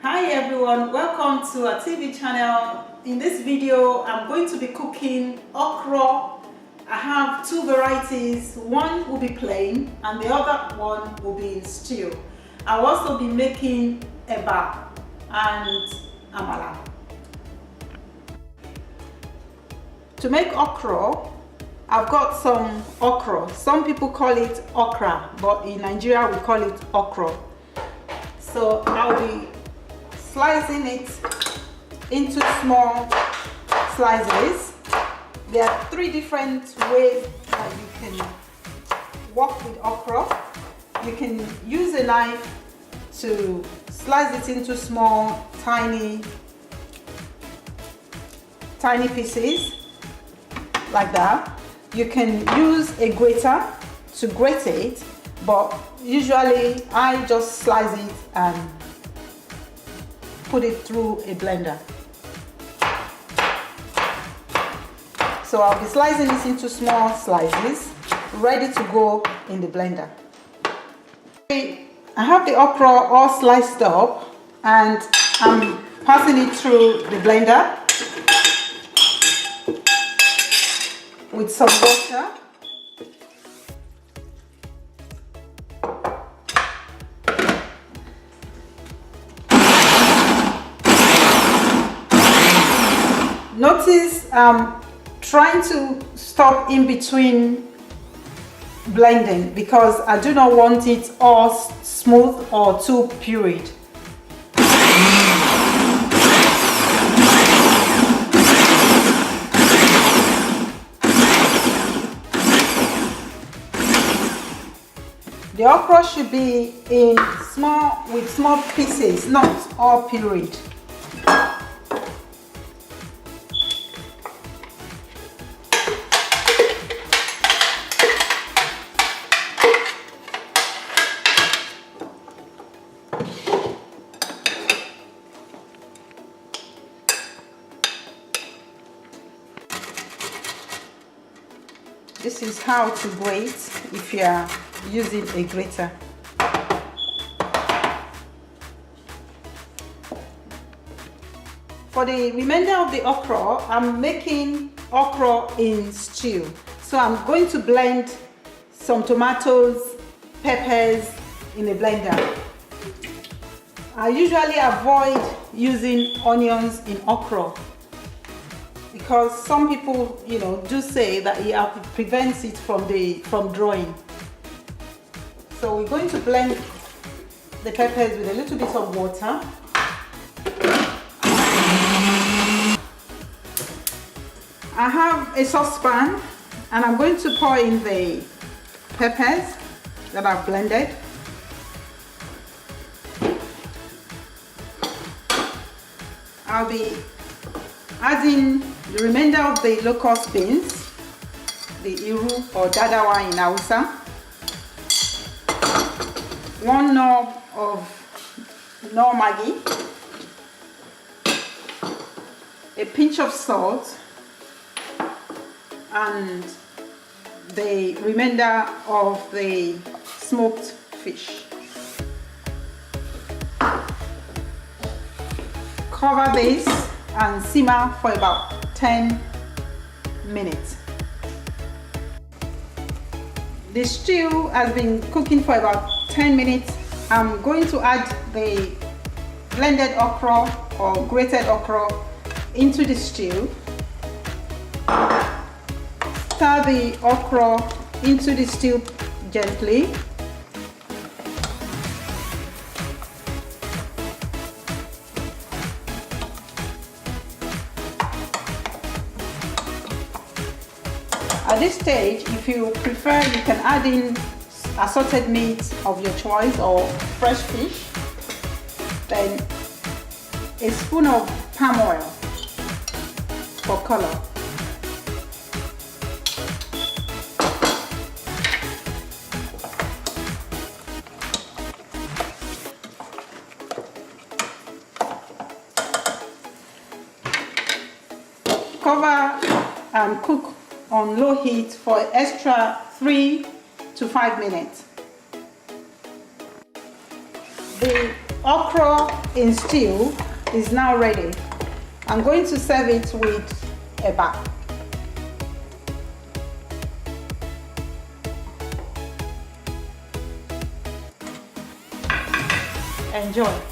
Hi everyone, welcome to our TV channel. In this video, I'm going to be cooking okra. I have two varieties. One will be plain and the other one will be in stew. I'll also be making eba and amala. To make okra, I've got some okra. Some people call it okra, but in Nigeria we call it okra. So I'll be slicing it into small slices. There are three different ways that you can work with okra. You can use a knife to slice it into small, tiny pieces like that. You can use a grater to grate it, but usually I just slice it and put it through a blender. So I'll be slicing this into small slices, ready to go in the blender. I have the okra all sliced up and I'm passing it through the blender with some water. Notice I'm trying to stop in between blending because I do not want it all smooth or too pureed. The okra should be with small pieces, not all pureed. This is how to grate if you are using a grater. For the remainder of the okra, I'm making okra in stew. So I'm going to blend some tomatoes, peppers in a blender. I usually avoid using onions in okra because some people, do say that it prevents it from drying. So we're going to blend the peppers with a little bit of water. I have a saucepan and I'm going to pour in the peppers that I've blended. I'll be adding the remainder of the locust beans, the iru or dadawa in Hausa, 1 knob of Maggi, a pinch of salt, and the remainder of the smoked fish. Cover this and simmer for about 10 minutes. The stew has been cooking for about 10 minutes. I'm going to add the blended okra or grated okra into the stew. Stir the okra into the stew gently. At this stage, if you prefer, you can add in assorted meat of your choice or fresh fish. Then a spoon of palm oil for color. Cover and cook on low heat for an extra 3 to 5 minutes. The okra in stew is now ready. I'm going to serve it with eba. Enjoy.